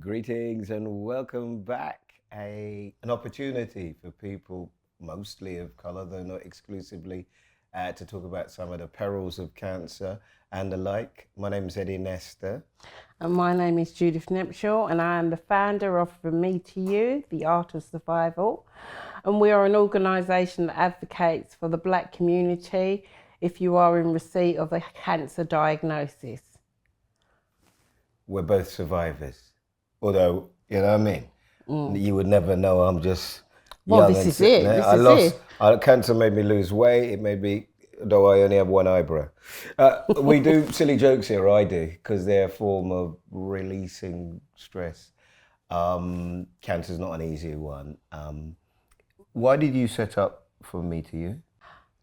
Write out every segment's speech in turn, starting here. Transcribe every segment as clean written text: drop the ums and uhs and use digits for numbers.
Greetings and welcome back. An opportunity for people, mostly of colour, though not exclusively, to talk about some of the perils of cancer and the like. My name is Eddie Nestor. And my name is Judith Neptial, and I am the founder of From Me to You, The Art of Survival. And we are an organisation that advocates for the Black community if you are in receipt of a cancer diagnosis. We're both survivors. Although, you know what I mean? You would never know. I'm just Well, young this and is sitting it. there. This is it. Cancer made me lose weight. It made me, though I only have one eyebrow. We do silly jokes here, I do, because they're a form of releasing stress. Cancer's not an easy one. Why did you set up From Me to You?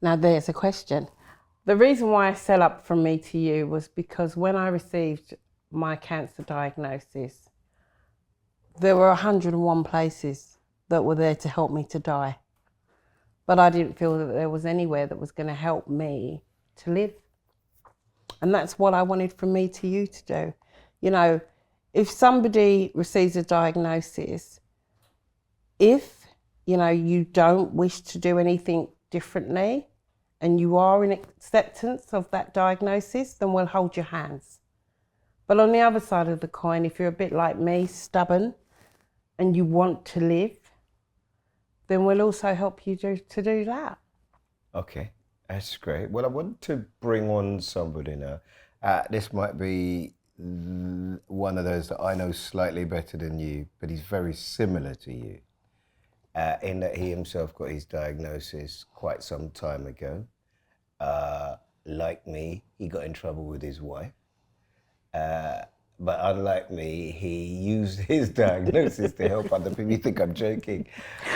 Now, there's a question. The reason why I set up From Me to You was because when I received my cancer diagnosis, there were 101 places that were there to help me to die. But I didn't feel that there was anywhere that was going to help me to live. And that's what I wanted From Me to You to do. You know, if somebody receives a diagnosis, if, you know, you don't wish to do anything differently and you are in acceptance of that diagnosis, then we'll hold your hands. But on the other side of the coin, if you're a bit like me, stubborn, and you want to live, then we'll also help you to do that. Okay, that's great. Well, I want to bring on somebody now. This might be one of those that I know slightly better than you, but he's very similar to you in that he himself got his diagnosis quite some time ago. Like me, he got in trouble with his wife. But unlike me, he used his diagnosis to help other people. You think I'm joking?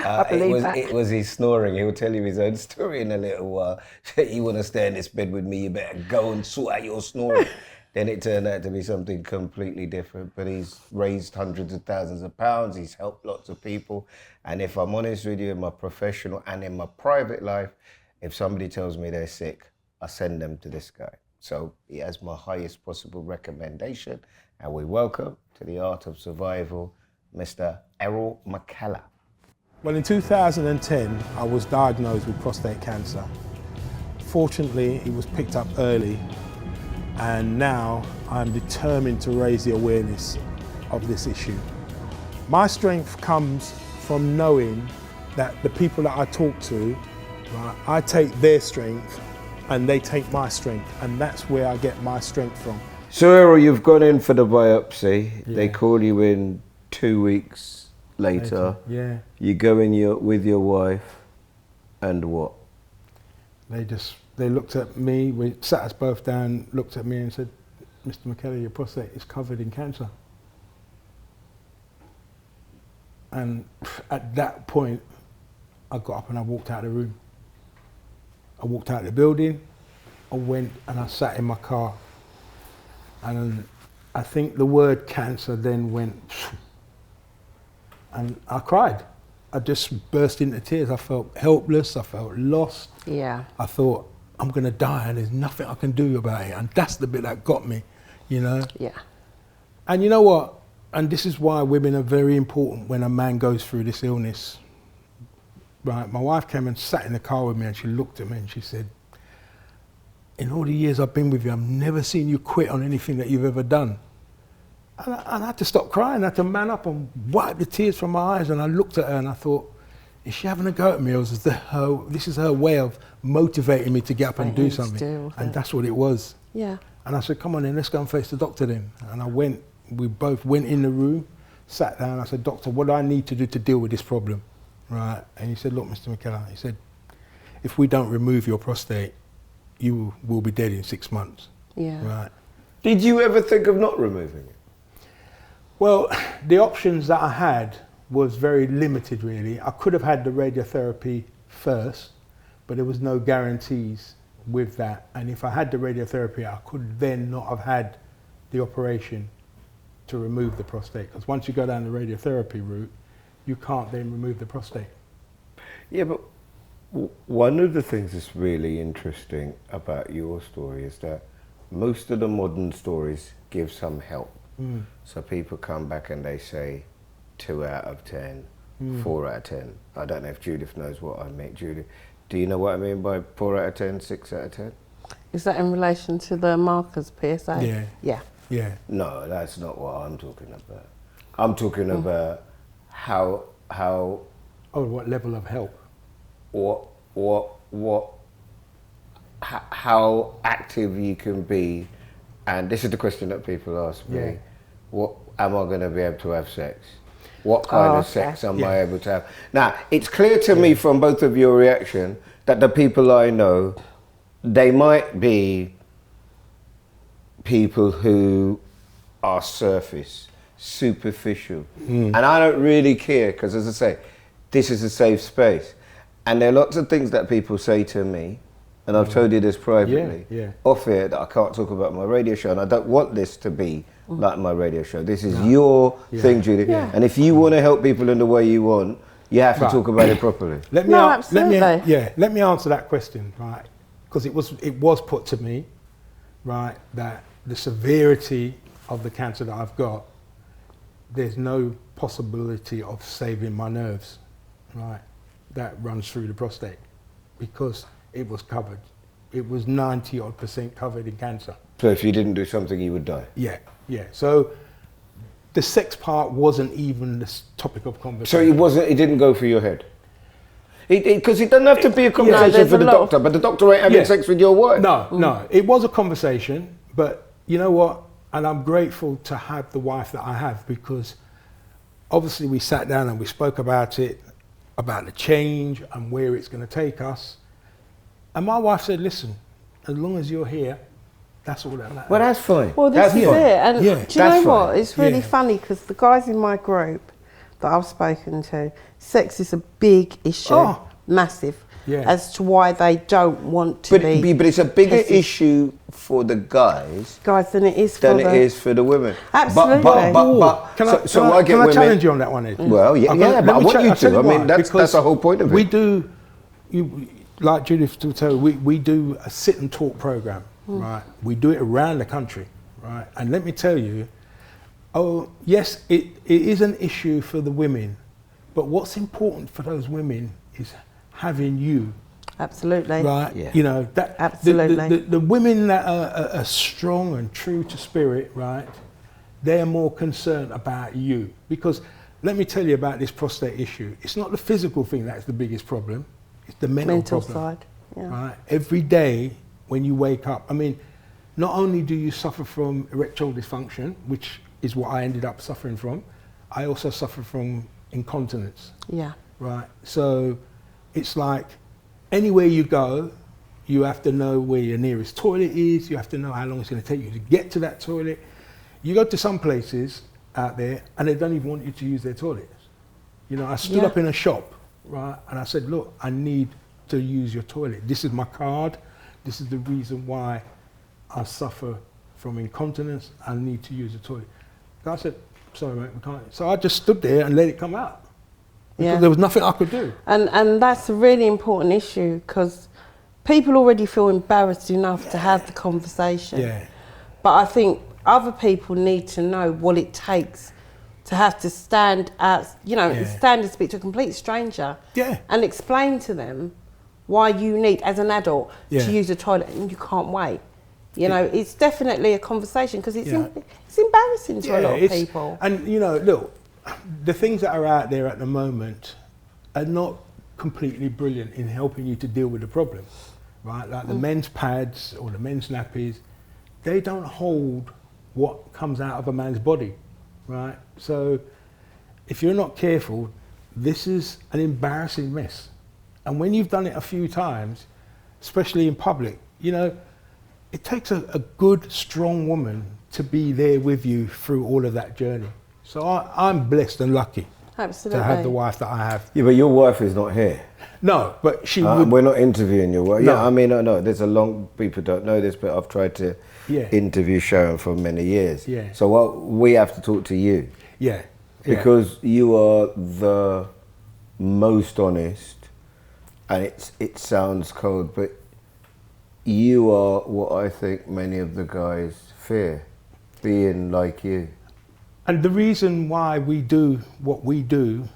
It was his snoring. He'll tell you his own story in a little while. You want to stay in this bed with me, you better go and sort out your snoring. Then it turned out to be something completely different. But he's raised hundreds of thousands of pounds. He's helped lots of people. And if I'm honest with you, in my professional and in my private life, if somebody tells me they're sick, I send them to this guy. So he has my highest possible recommendation. And we welcome to the Art of Survival, Mr. Errol Mckellar. Well, in 2010, I was diagnosed with prostate cancer. Fortunately, it was picked up early, and now I'm determined to raise the awareness of this issue. My strength comes from knowing that the people that I talk to, right, I take their strength and they take my strength, and that's where I get my strength from. So Errol, you've gone in for the biopsy. Yeah. They call you in 2 weeks later. Yeah. You go in with your wife, and what? They looked at me, we sat us both down, looked at me and said, Mr. Mckellar, your prostate is covered in cancer. And at that point, I got up and I walked out of the room. I walked out of the building, I went and I sat in my car. And I think the word cancer then went, and I cried. I just burst into tears. I felt helpless, I felt lost. Yeah. I thought, I'm gonna die and there's nothing I can do about it. And that's the bit that got me, you know? Yeah. And you know what? And this is why women are very important when a man goes through this illness. Right, my wife came and sat in the car with me and she looked at me and she said, in all the years I've been with you, I've never seen you quit on anything that you've ever done. And I had to stop crying, I had to man up and wipe the tears from my eyes, and I looked at her and I thought, is she having a go at me, or is this is her way of motivating me to get up and do something? And that's what it was. Yeah. And I said, come on then, let's go and face the doctor then. And we both went in the room, sat down, I said, doctor, what do I need to do to deal with this problem? Right, and he said, look, Mr. Mckellar, he said, if we don't remove your prostate, you will be dead in 6 months. Yeah. Right. Did you ever think of not removing it? Well, the options that I had was very limited, really. I could have had the radiotherapy first, but there was no guarantees with that. And if I had the radiotherapy, I could then not have had the operation to remove the prostate. Because once you go down the radiotherapy route, you can't then remove the prostate. Yeah, but one of the things that's really interesting about your story is that most of the modern stories give some help. So people come back and they say 2 out of 10, 4 out of 10. I don't know if Judith knows what I mean. Judith, do you know what I mean by 4 out of 10, 6 out of 10? Is that in relation to the markers, PSA? Yeah. Yeah. Yeah. No, that's not what I'm talking about. I'm talking about how Oh, what level of help? how active you can be, and this is the question that people ask me. Yeah. What am I going to be able to have sex? What kind of sex am I able to have? Now, it's clear to me from both of your reaction that the people I know, they might be people who are surface, superficial. And I don't really care, because as I say, this is a safe space. And there are lots of things that people say to me, and I've told you this privately, off air, that I can't talk about my radio show, and I don't want this to be like my radio show. This is your thing, Judith. And if you want to help people in the way you want, you have to talk about it properly. Let me answer that question, right? Because it was put to me, right, that the severity of the cancer that I've got, there's no possibility of saving my nerves, right? That runs through the prostate, because it was covered. It was 90% covered in cancer. So if you didn't do something, you would die? Yeah. So the sex part wasn't even the topic of conversation. So it didn't go through your head? Because it doesn't have to be a conversation for the doctor, but the doctor ain't having sex with your wife. No, it was a conversation, but you know what? And I'm grateful to have the wife that I have, because obviously we sat down and we spoke about it, about the change and where it's going to take us. And my wife said, listen, as long as you're here, that's all that matters. Well, that's fine. Well, this is it. And do you know what? It's really funny, because the guys in my group that I've spoken to, sex is a big issue, massive, as to why they don't want to be. But it's a bigger issue for the guys than it is for the women. Absolutely. Can I challenge you on that one, Ed? Well, but I want you to. I mean, that's the whole point of it. We do, like Judith told, we do a sit and talk program, right? We do it around the country, right? And let me tell you, yes, it is an issue for the women, but what's important for those women is having you. Absolutely. Right? Yeah. You know, that absolutely. The women that are strong and true to spirit, right, they're more concerned about you. Because let me tell you about this prostate issue. It's not the physical thing that's the biggest problem. It's the mental problem. Side. Yeah. Right? Every day when you wake up, I mean, not only do you suffer from erectile dysfunction, which is what I ended up suffering from, I also suffer from incontinence. Yeah. Right? So it's like anywhere you go, you have to know where your nearest toilet is, you have to know how long it's going to take you to get to that toilet. You go to some places out there and they don't even want you to use their toilets. You know, I stood up in a shop, right, and I said, look, I need to use your toilet. This is my card. This is the reason why I suffer from incontinence. I need to use the toilet. I said, sorry mate, we can't. So I just stood there and let it come out. Because there was nothing I could do. And that's a really important issue, because people already feel embarrassed enough to have the conversation. Yeah. But I think other people need to know what it takes to have to stand out, stand and speak to a complete stranger and explain to them why you need, as an adult, to use the toilet and you can't wait. You know, it's definitely a conversation, because it's embarrassing to a lot of people. And, you know, look, the things that are out there at the moment are not completely brilliant in helping you to deal with the problem, right? Like the men's pads or the men's nappies, they don't hold what comes out of a man's body, right? So if you're not careful, this is an embarrassing mess. And when you've done it a few times, especially in public, you know, it takes a good, strong woman to be there with you through all of that journey. So I'm blessed and lucky to have the wife that I have. Yeah, but your wife is not here. No, but she would. We're not interviewing your wife. No. Yeah, I mean, no, there's a long, people don't know this, but I've tried to interview Sharon for many years. Yeah. So we have to talk to you. Yeah. Because you are the most honest, and it sounds cold, but you are what I think many of the guys fear, being like you. And the reason why we do what we do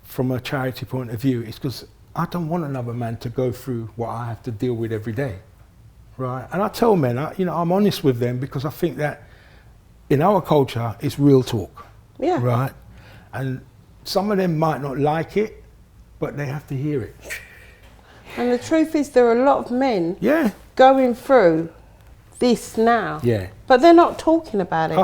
from a charity point of view is because I don't want another man to go through what I have to deal with every day, right? And I tell men, I'm honest with them because I think that in our culture, it's real talk, right? And some of them might not like it, but they have to hear it. And the truth is, there are a lot of men going through this now, but they're not talking about it.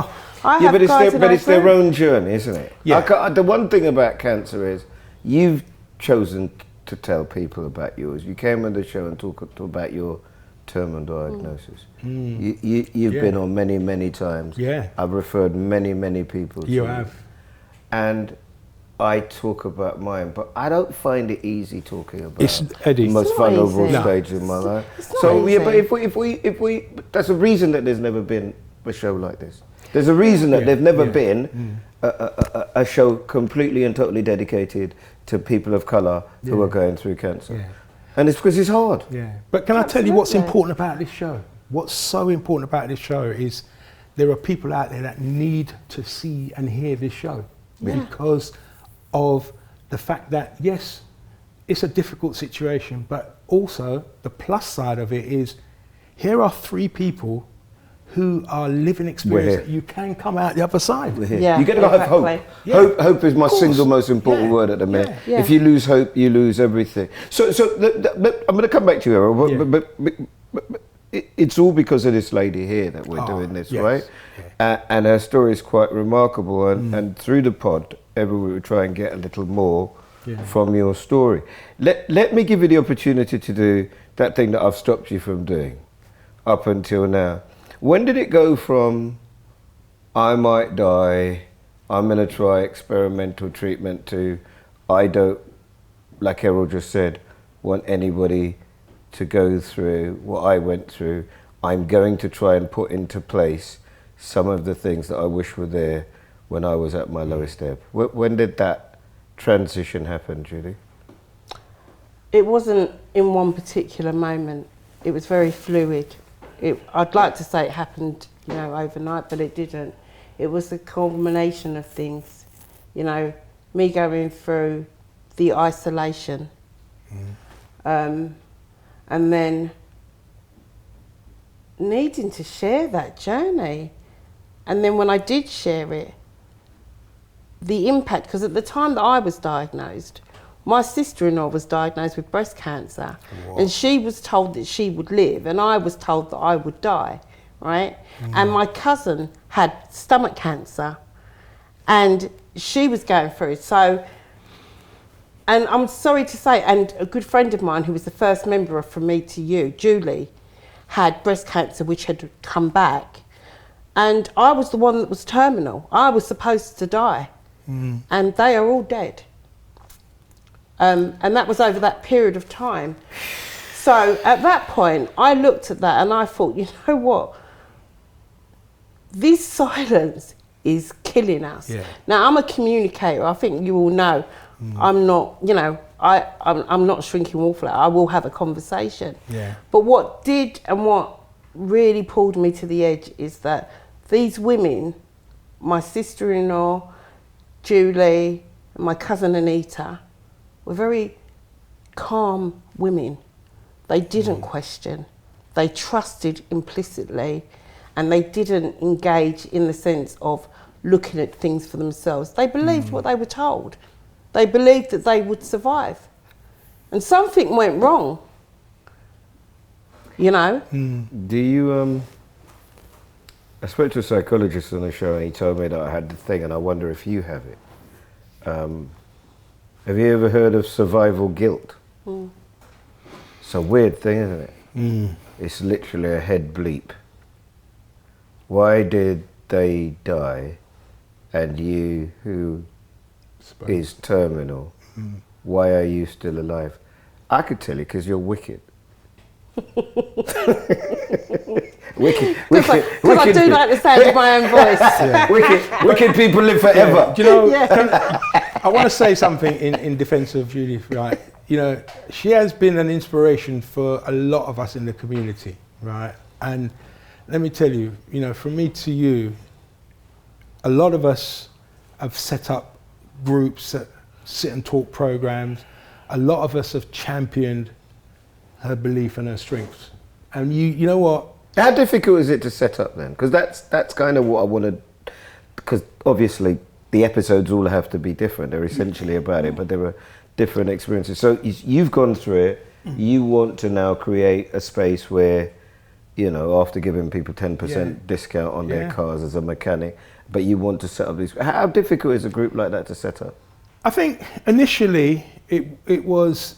But it's their own journey, isn't it? The one thing about cancer is you've chosen to tell people about yours. You came on the show and talked about your terminal diagnosis. You've been on many times. I've referred many people to you. And I talk about mine, but I don't find it easy talking about the most vulnerable stage of my life. So but if we that's a reason that there's never been a show like this. There's a reason that there's never been a show completely and totally dedicated to people of colour who are going through cancer. And it's because it's hard. But can I tell you what's important about this show? What's so important about this show is there are people out there that need to see and hear this show because of the fact that, yes, it's a difficult situation, but also the plus side of it is here are 3 people who are living experience that you can come out the other side. You get to have hope. Hope is my single most important word at the minute. If you lose hope, you lose everything. So I'm going to come back to you, Errol, but it's all because of this lady here that we're doing this, right? And her story is quite remarkable, and through the pod, every week we try and get a little more from your story. Let me give you the opportunity to do that thing that I've stopped you from doing up until now. When did it go from I might die, I'm going to try experimental treatment to I don't, like Errol just said, want anybody to go through what I went through. I'm going to try and put into place some of the things that I wish were there when I was at my lowest ebb. When did that transition happen, Judy? It wasn't in one particular moment. It was very fluid. I'd like to say it happened, overnight, but it didn't. It was the culmination of things, me going through the isolation, and then needing to share that journey. And then when I did share it, the impact, because at the time that I was diagnosed, my sister-in-law was diagnosed with breast cancer. And she was told that she would live, and I was told that I would die, right? And my cousin had stomach cancer, and she was going through. So, and I'm sorry to say, and a good friend of mine who was the first member of From Me to You, Julie, had breast cancer which had come back. And I was the one that was terminal. I was supposed to die. And they are all dead. And that was over that period of time. So at that point, I looked at that and I thought, you know what? This silence is killing us. Now, I'm a communicator. I think you all know. I'm not, I'm not a shrinking wallflower. I will have a conversation. But what did and what really pulled me to the edge is that these women, my sister-in-law, Julie, and my cousin Anita, were very calm women. They didn't question. They trusted implicitly, and they didn't engage in the sense of looking at things for themselves. They believed what they were told. They believed that they would survive. And something went wrong, Do you, I spoke to a psychologist on the show and he told me that I had the thing, and I wonder if you have it. Have you ever heard of survival guilt? It's a weird thing, isn't it? It's literally a head bleep. Why did they die? And you, who is terminal, why are you still alive? I could tell you, because you're wicked. Wicked. Because I do like the sound of my own voice. Wicked people live forever. Do you know, I want to say something in defense of Judith, right? She has been an inspiration for a lot of us in the community, right? And let me tell you, From Me to You, a lot of us have set up groups that sit and talk programs. A lot of us have championed her belief and her strengths. And you know what? How difficult is it to set up then? Because that's kind of what I wanted, because obviously the episodes all have to be different. They're essentially about it, but there are different experiences. So you've gone through it. You want to now create a space where, you know, after giving people 10% discount on their cars as a mechanic, but you want to set up these. How difficult is a group like that to set up? I think initially it was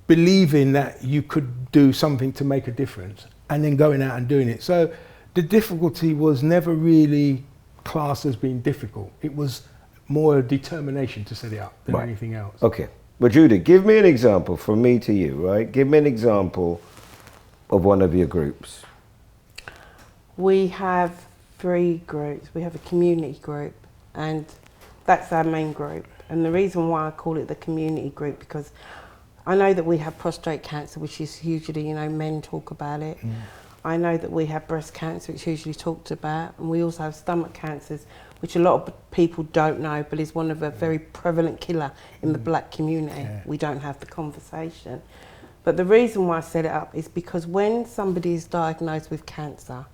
believing that you could do something to make a difference and then going out and doing it. So the difficulty was never really classed as being difficult. It was more a determination to set it up than anything else. Okay. Well, Judith, give me an example from me to you, right? Give me an example of one of your groups. We have 3 groups. We have a community group, and that's our main group. And the reason why I call it the community group, because I know that we have prostate cancer, which is usually, you know, men talk about it. I know that we have breast cancer, which is usually talked about, and we also have stomach cancers, which a lot of people don't know, but is one of a very prevalent killer in the black community. We don't have the conversation. But the reason why I set it up is because when somebody is diagnosed with cancer,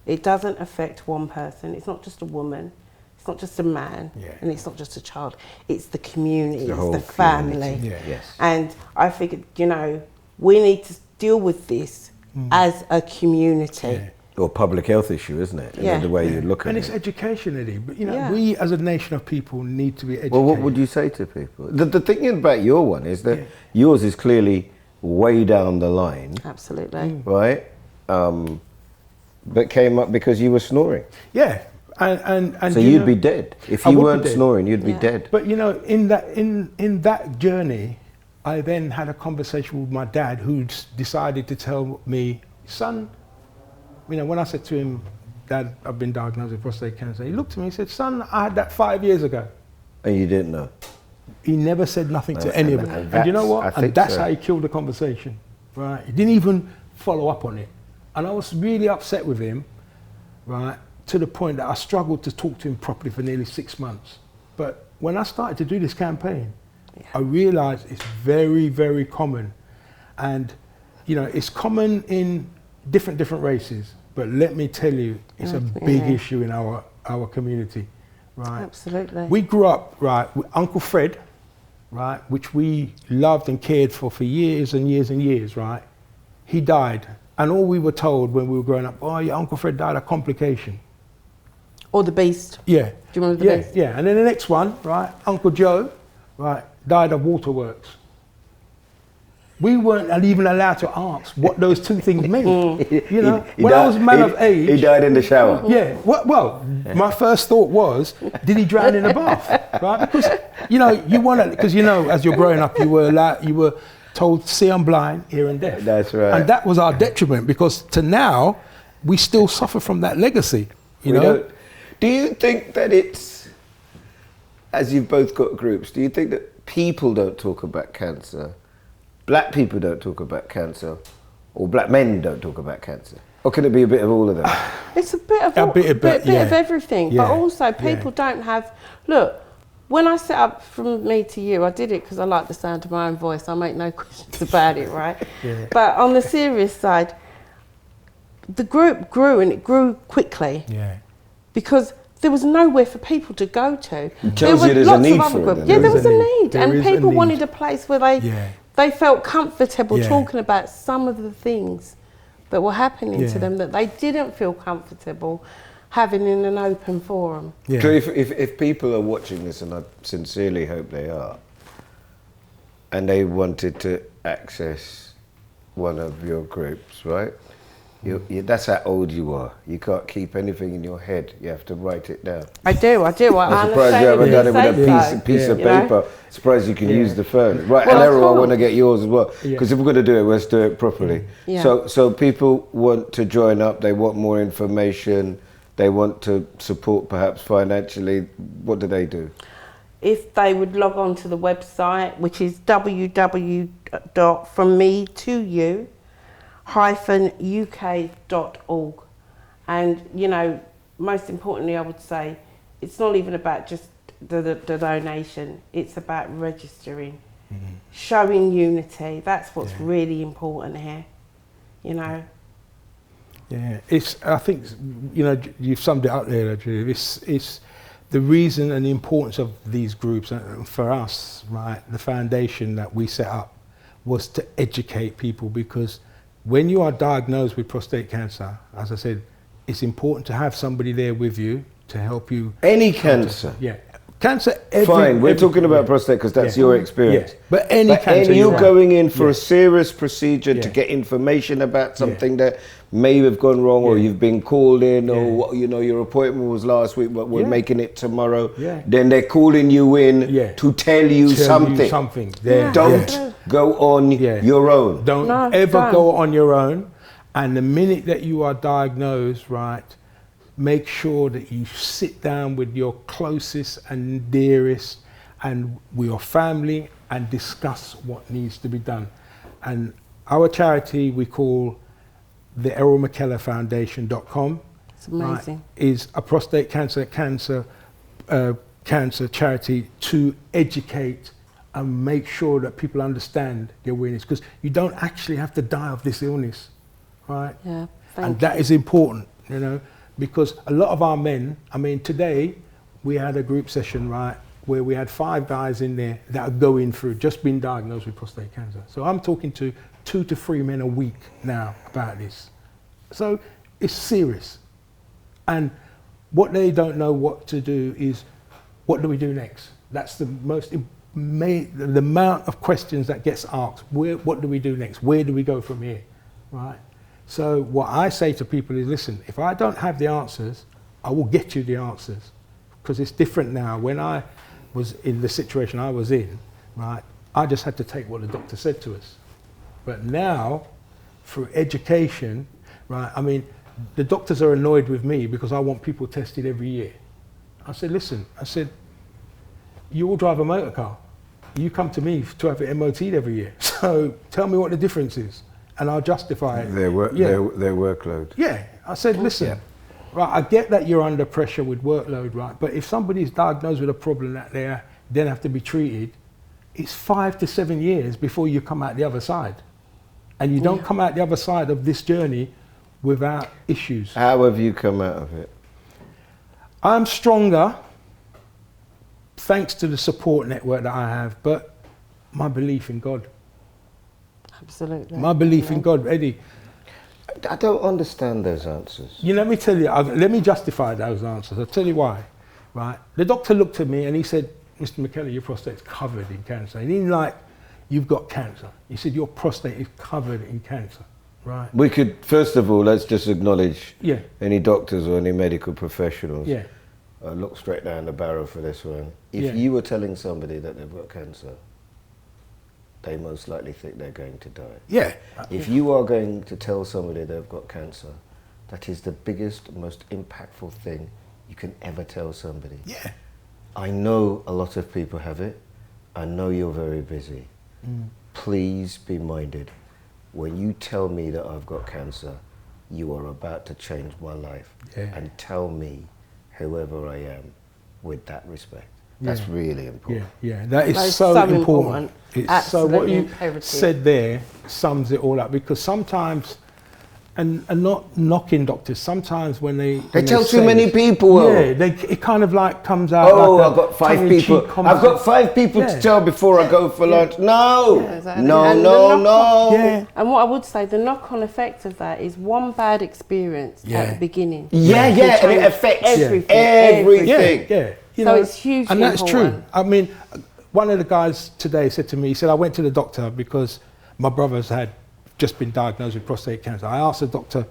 it doesn't affect one person. It's not just a woman, it's not just a man, and it's not just a child. It's the community, it's the family. And I figured, you know, we need to deal with this as a community. Or public health issue, isn't it? The way you look at it. And it's education, Eddie. But, you know, we as a nation of people need to be educated. Well, what would you say to people? The thing about your one is that yours is clearly way down the line. Absolutely. Right? But came up because you were snoring. Yeah. And so you'd be dead. If you weren't snoring, you'd be dead. But, you know, in that journey, I then had a conversation with my dad, who decided to tell me, son, you know, when I said to him, Dad, I've been diagnosed with prostate cancer, he looked at me and said, son, I had that 5 years ago. And you didn't know? He never said nothing to any of it. And you know what? And that's how he killed the conversation, right? He didn't even follow up on it. And I was really upset with him, right, to the point that I struggled to talk to him properly for nearly 6 months. But when I started to do this campaign, I realized it's very, very common. And, you know, it's common in different races. But let me tell you, it's a big issue in our community, right? Absolutely. We grew up, right, with Uncle Fred, right, which we loved and cared for years and years and years, right? He died. And all we were told when we were growing up, oh, your Uncle Fred died of complication. Or the Beast. Yeah. Do you remember the Beast? Yeah. And then the next one, right, Uncle Joe, right, died of waterworks. We weren't even allowed to ask what those two things meant. You know, when I was a man of age. He died in the shower. Yeah. Well, my first thought was, did he drown in a bath? Right? Because, you know, you want to, because, you know, as you're growing up, you were told, see, I'm blind, hear and deaf. That's right. And that was our detriment, because to now, we still suffer from that legacy. You know? Do you think that it's, as you've both got groups, do you think that people don't talk about cancer? Black people don't talk about cancer, or black men don't talk about cancer? Or can it be a bit of all of them? It's a bit of everything, but also people don't have, look, when I set up From Me to You, I did it because I like the sound of my own voice. I make no questions about it, right? But on the serious side, the group grew, and it grew quickly. Because there was nowhere for people to go to. There was lots of other groups. Yeah, there was a need. And people wanted a place where they felt comfortable talking about some of the things that were happening to them that they didn't feel comfortable having in an open forum. So if people are watching this, and I sincerely hope they are, and they wanted to access one of your groups, right? That's how old you are. You can't keep anything in your head. You have to write it down. I do. I'm surprised you haven't done it with a piece of paper. Surprised you can use the phone. Right, and Errol, I want to get yours as well. Because if we're going to do it, let's do it properly. So people want to join up. They want more information. They want to support perhaps financially. What do they do? If they would log on to the website, which is www.frommetouuk.org. And, you know, most importantly, I would say, it's not even about just the donation. It's about registering, showing unity. That's what's really important here, you know. Yeah, I think, you know, you've summed it up there, Judith. It's the reason and the importance of these groups. And for us, right, the foundation that we set up was to educate people, because when you are diagnosed with prostate cancer, as I said, it's important to have somebody there with you to help you. Any cancer. Yeah. Cancer, fine, we're talking about prostate because that's your experience. Yeah. But any cancer. And you going in for a serious procedure to get information about something that may have gone wrong, or you've been called in, or you know, your appointment was last week, but we're making it tomorrow. Then they're calling you in to tell you something. Don't go on your own. Don't ever go on your own. And the minute that you are diagnosed, right, make sure that you sit down with your closest and dearest and with your family and discuss what needs to be done. And our charity we call the Errol Mckellar Foundation.com. It's amazing. Right, is a prostate cancer charity to educate and make sure that people understand the awareness, because you don't actually have to die of this illness, right? Yeah, and that is important, you know. Because a lot of our men, I mean, today we had a group session, right, where we had 5 guys in there that are going through, just been diagnosed with prostate cancer. So I'm talking to 2 to 3 men a week now about this. So it's serious. And what they don't know what to do is, what do we do next? That's the most, the amount of questions that gets asked. What do we do next? Where do we go from here, right? So what I say to people is, listen, if I don't have the answers, I will get you the answers, because it's different now. When I was in the situation I was in, right, I just had to take what the doctor said to us. But now, through education, right, I mean, the doctors are annoyed with me because I want people tested every year. I said, listen, you all drive a motor car. You come to me to have it MOT'd every year. So tell me what the difference is, and I'll justify it. Their workload. Yeah, I said, listen, right, I get that you're under pressure with workload, right, but if somebody's diagnosed with a problem that they then have to be treated, it's 5 to 7 years before you come out the other side. And you don't come out the other side of this journey without issues. How have you come out of it? I'm stronger, thanks to the support network that I have, but my belief in God. Absolutely. My belief in God, Eddie. I don't understand those answers. You know, let me tell you, let me justify those answers. I'll tell you why, right? The doctor looked at me and he said, Mr. Mckellar, your prostate's covered in cancer. He didn't like, you've got cancer. He said, your prostate is covered in cancer, right? We could, first of all, let's just acknowledge Yeah. any doctors or any medical professionals. Yeah. Look straight down the barrel for this one. If you were telling somebody that they've got cancer, they most likely think they're going to die. Yeah. If you are going to tell somebody they've got cancer, that is the biggest, most impactful thing you can ever tell somebody. Yeah. I know a lot of people have it. I know you're very busy. Please be minded. When you tell me that I've got cancer, you are about to change my life. And tell me whoever I am with that respect. That's really important. Yeah, that is so important. So what you said there sums it all up, because sometimes, and not knocking doctors, sometimes when they tell too many people. It kind of like comes out. Oh, like I've got 5 people. I've got 5 people to tell before I go for lunch. No, no. Yeah. And what I would say, the knock-on effect of that is one bad experience at the beginning. And it affects everything. Yeah. You so know, it's hugely and that's important. true. I mean, one of the guys today said to me, he said, I went to the doctor because my brother's had just been diagnosed with prostate cancer. I asked the doctor,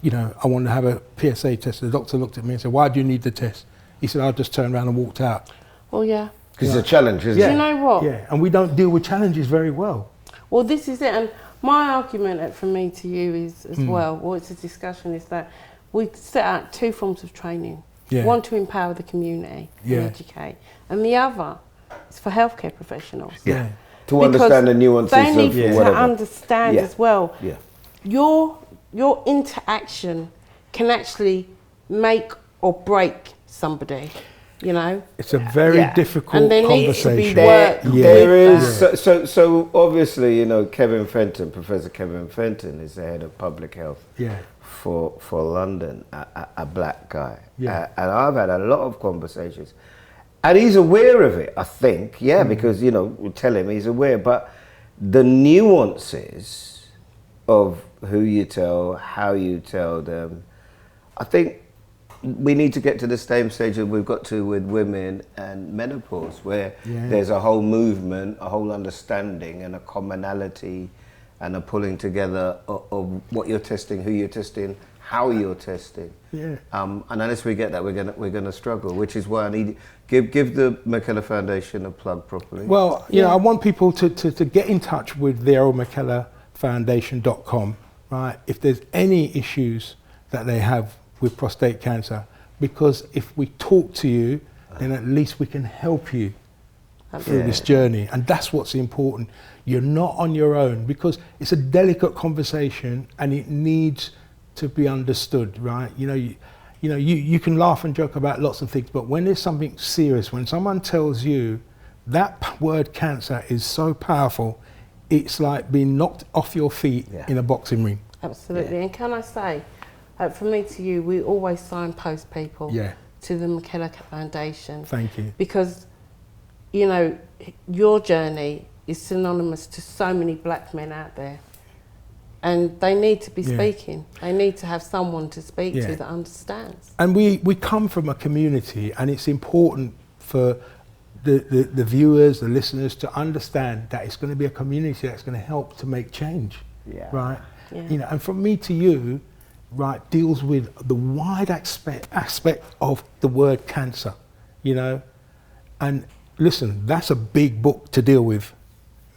you know, I want to have a PSA test. The doctor looked at me and said, why do you need the test? He said, I just turned around and walked out. Well, yeah. Because it's a challenge, isn't it? Do you know what? Yeah, and we don't deal with challenges very well. Well, this is it. And my argument from me to you is, as well, it's a discussion, is that we set out 2 forms of training. One to empower the community and educate, and the other is for healthcare professionals. To understand the nuances they need of to understand as well. Your interaction can actually make or break somebody, you know. It's a very difficult and there conversation. Needs to be work There is that. so obviously, you know, Kevin Fenton, Professor Kevin Fenton, is the head of public health for London, a black guy, and I've had a lot of conversations, and he's aware of it, I think, because, you know, we tell him he's aware, but the nuances of who you tell, how you tell them, I think we need to get to the same stage that we've got to with women and menopause, where there's a whole movement, a whole understanding and a commonality and a pulling together of what you're testing, who you're testing, how you're testing. And unless we get that, we're gonna struggle, which is why I need give the Mckellar Foundation a plug properly. Well, you know, I want people to get in touch with the Errol Mckellar Foundation.com, right? If there's any issues that they have with prostate cancer, because if we talk to you, then at least we can help you through this journey, and that's what's important. You're not on your own, because it's a delicate conversation and it needs to be understood, right? You can laugh and joke about lots of things, but when there's something serious, when someone tells you that word cancer is so powerful, it's like being knocked off your feet in a boxing ring. Absolutely. And can I say, from me to you, we always signpost people to the Mckellar Foundation. Thank you. Because, you know, your journey is synonymous to so many black men out there. And they need to be speaking. They need to have someone to speak to that understands. And we come from a community, and it's important for the viewers, the listeners, to understand that it's going to be a community that's going to help to make change, right? You know, and from me to you, right, deals with the wide aspect of the word cancer, you know. And listen, that's a big book to deal with.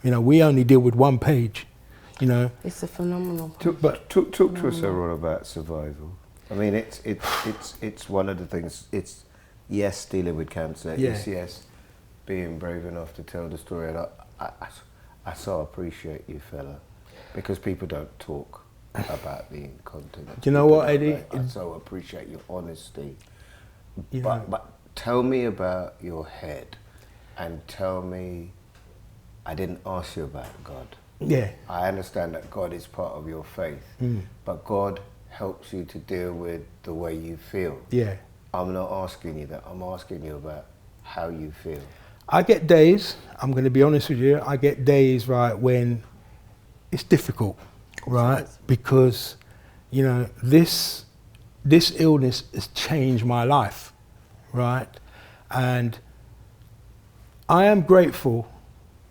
You know, we only deal with one page, you know. It's a phenomenal Talk to us, Errol, about survival. I mean, it's one of the things. It's dealing with cancer. It's being brave enough to tell the story. And I so appreciate you, fella, because people don't talk about the incontinence. Do you know what, Eddie? I so appreciate your honesty. But tell me about your head, and tell me, I didn't ask you about God. I understand that God is part of your faith, but God helps you to deal with the way you feel. I'm not asking you that. I'm asking you about how you feel. I get days, I'm going to be honest with you, I get days, right, when it's difficult, right? Because, you know, this illness has changed my life, right? And I am grateful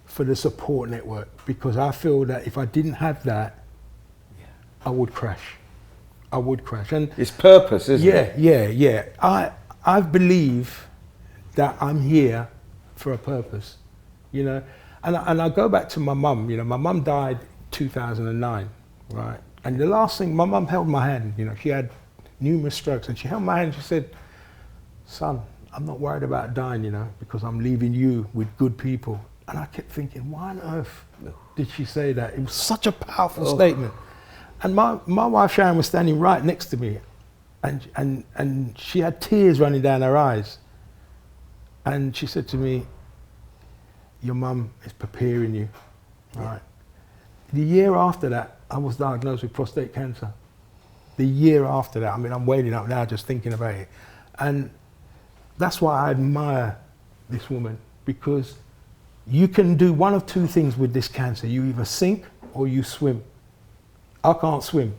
for the support network, because I feel that if I didn't have that, I would crash. I would crash. And it's purpose, isn't it? I believe that I'm here for a purpose, you know. And I go back to my mum. You know, my mum died 2009, right? And the last thing, my mum held my hand. You know, she had numerous strokes, and she held my hand and she said, "Son, I'm not worried about dying, you know, because I'm leaving you with good people." And I kept thinking, why on earth did she say that? It was such a powerful statement. And my wife Sharon was standing right next to me, and she had tears running down her eyes. And she said to me, "Your mum is preparing you," right? The year after that, I was diagnosed with prostate cancer. The year after that, I mean, I'm wailing up now just thinking about it. And that's why I admire this woman, because you can do one of two things with this cancer. You either sink or you swim. I can't swim.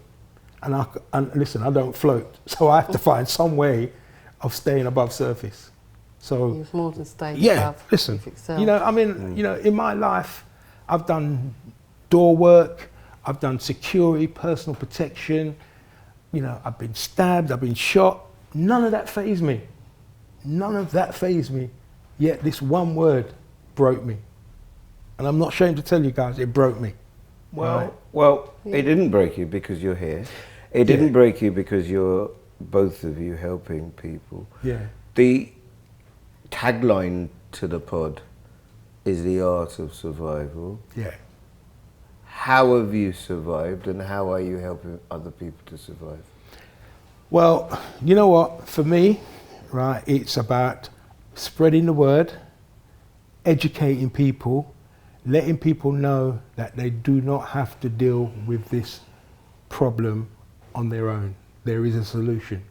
And listen, I don't float. So I have to find some way of staying above surface. So you've more than stayed above. Listen, you know, I mean, you know, in my life, I've done door work, I've done security, personal protection, you know, I've been stabbed, I've been shot. None of that fazed me. None of that fazed me. Yet this one word broke me. And I'm not ashamed to tell you guys, it broke me. Well, it didn't break you because you're here. It didn't break you because you're, both of you, helping people. The tagline to the pod is the art of survival. How have you survived, and how are you helping other people to survive? Well, you know what, for me, right? It's about spreading the word, educating people, letting people know that they do not have to deal with this problem on their own. There is a solution,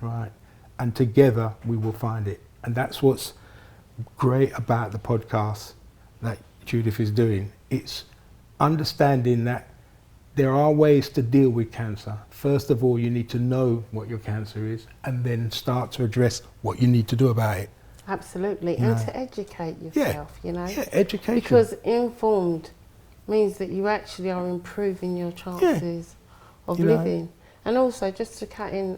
right? And together we will find it. And that's what's great about the podcast that Judith is doing. It's understanding that there are ways to deal with cancer. First of all, you need to know what your cancer is and then start to address what you need to do about it. Absolutely, and to educate yourself, you know. Yeah, education. Because informed means that you actually are improving your chances of living. And also, just to cut in,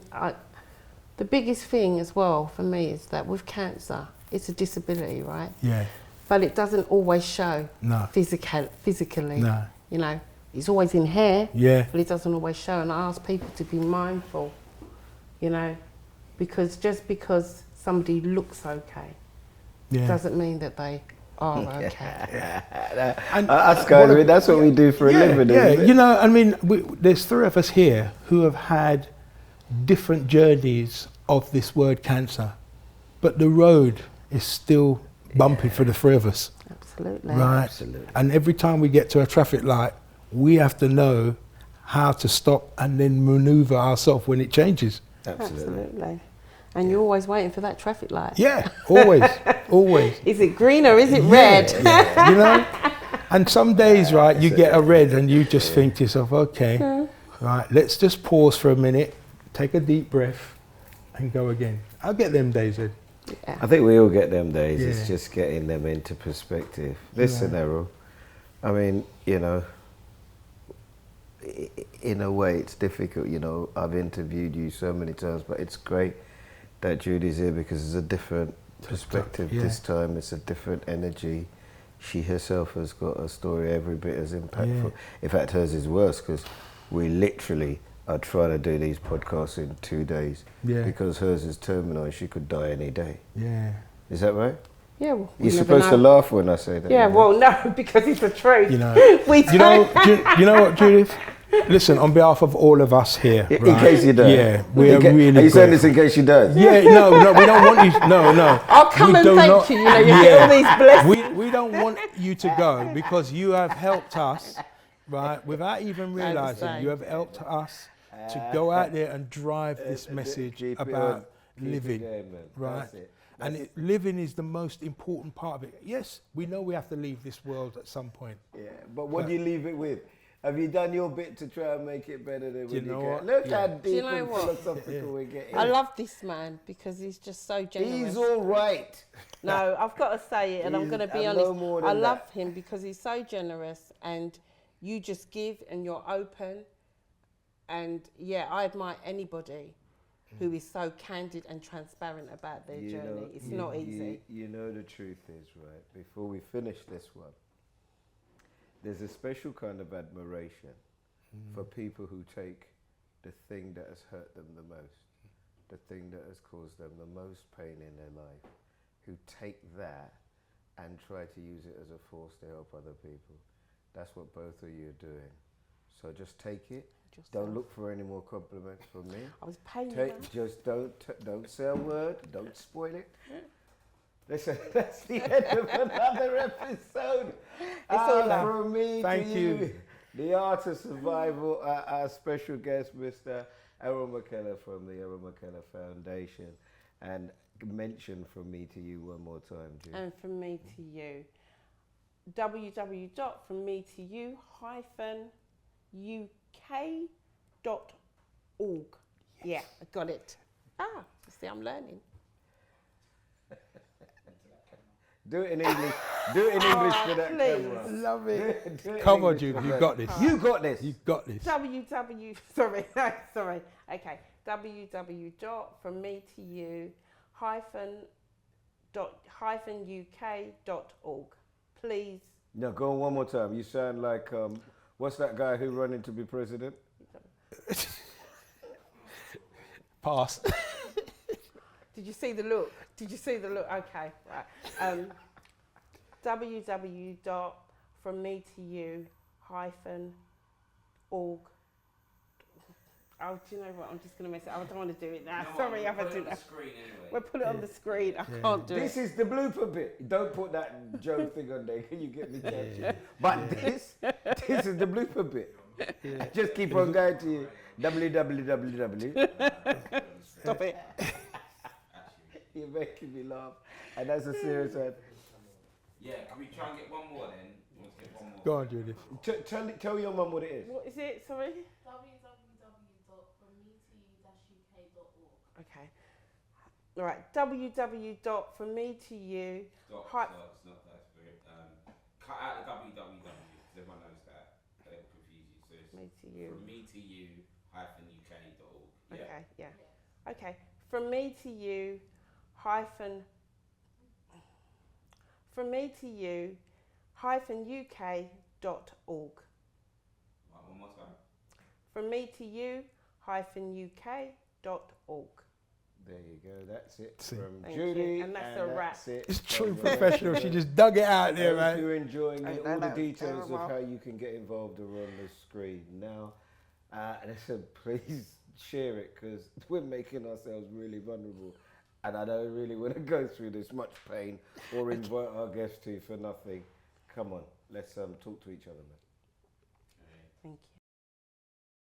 the biggest thing as well for me is that with cancer, it's a disability, right? Yeah. But it doesn't always show physically. No. You know, it's always in hair, Yeah. but it doesn't always show. And I ask people to be mindful, you know, because just because somebody looks okay doesn't mean that they are okay. That's what we do for a living. Isn't it? You know, I mean, there's three of us here who have had different journeys of this word cancer, but the road is still bumpy for the three of us. Absolutely. Right. Absolutely. And every time we get to a traffic light, we have to know how to stop and then maneuver ourselves when it changes. Absolutely. And you're always waiting for that traffic light. Yeah, always, always. Is it green or is it red? Yeah, you know? And some days, right, you get a red and you just think to yourself, okay, right, let's just pause for a minute, take a deep breath and go again. I'll get them days, Ed. Yeah. I think we all get them days. Yeah. It's just getting them into perspective. Listen, Errol, I mean, you know, in a way it's difficult, you know. I've interviewed you so many times, but it's great that Judy's here because it's a different perspective this time. It's a different energy. She herself has got a story every bit as impactful. Yeah. In fact, hers is worse because we literally are trying to do these podcasts in 2 days because hers is terminal and she could die any day. Yeah. Is that right? Yeah, well, You're supposed to laugh when I say that. Yeah, well, no, because it's the truth. You know, We you know what, Judith? Listen, on behalf of all of us here, In case you don't. Yeah, we are really. Are you saying this in case she does? Yeah, no, we don't want you. No. I'll come and thank you. You know, you get all these blessings. We don't want you to go because you have helped us, right? Without even realizing, you have helped us to go out there and drive this message about living, right? And living is the most important part of it. Yes, we know we have to leave this world at some point. Yeah, but what do you leave it with? Have you done your bit to try and make it better than when you what? Look how deep know and what? philosophical we're getting. I love this man because he's just so generous. He's all right. No, I've got to say it, and I'm going to be honest. I love him because he's so generous, and you just give, and you're open. And yeah, I admire anybody who is so candid and transparent about their journey. It's not easy. You know the truth is, right, before we finish this one, there's a special kind of admiration for people who take the thing that has hurt them the most, the thing that has caused them the most pain in their life, who take that and try to use it as a force to help other people. That's what both of you are doing. So just take it. Don't look for any more compliments from me. I was paying you. Just don't say a word. Don't spoil it. Listen, that's the end of another episode. It's all love. From me Thank to you. The art of survival. Our special guest, Mr. Errol Mckellar from the Errol Mckellar Foundation, and mention from me to you one more time, Jude. And from me to you, www.frommetotou-uk.org. Yeah, I got it. See, I'm learning. Do it in English. Do it in English for that please. camera. Love it. Do it Come in on, English Jude, for you that. got this. You got this. You got this. www.frommetotou-uk.org. Please. No, go on one more time. You sound like, what's that guy who running to be president? Pass. Did you see the look? Okay, right. www.frommetotou-org. Oh, do you know what? I'm just going to mess it up. I don't want to do it now. You know what, Sorry, we'll I haven't put it done on the that. screen anyway. We'll put it on the screen. I can't do This it. is the blooper bit. Don't put that Joe thing on there. Can you get me catching? But this is the blooper bit. Just keep on going to you. www. Stop it. You're making me laugh. And that's a serious one. Yeah, can we try and get one more then? Let's get one more. Go on, Judith. Tell your mum what it is. What is it? Sorry? www.frommetoudak.org. Okay. All right. www.frommetoudak. Stop, it's not that spirit. Cut out the www, because everyone knows that. It will confuse you. So it's Me to you. from me to you -uk.org. Yeah. Okay, yeah. Okay. From me to you hyphen uk.org. Right, one more time. From me to you uk.org. There you go. That's it See. from Thank Judy. you. And that's a wrap. It's true professional. She just dug it out there, If man. you're enjoying I it, know all the that was details of terrible. how you can get involved are on the screen now. And I said, please share it because we're making ourselves really vulnerable. And I don't really want to go through this much pain or invite our guests to for nothing. Come on, let's talk to each other, man. Thank you.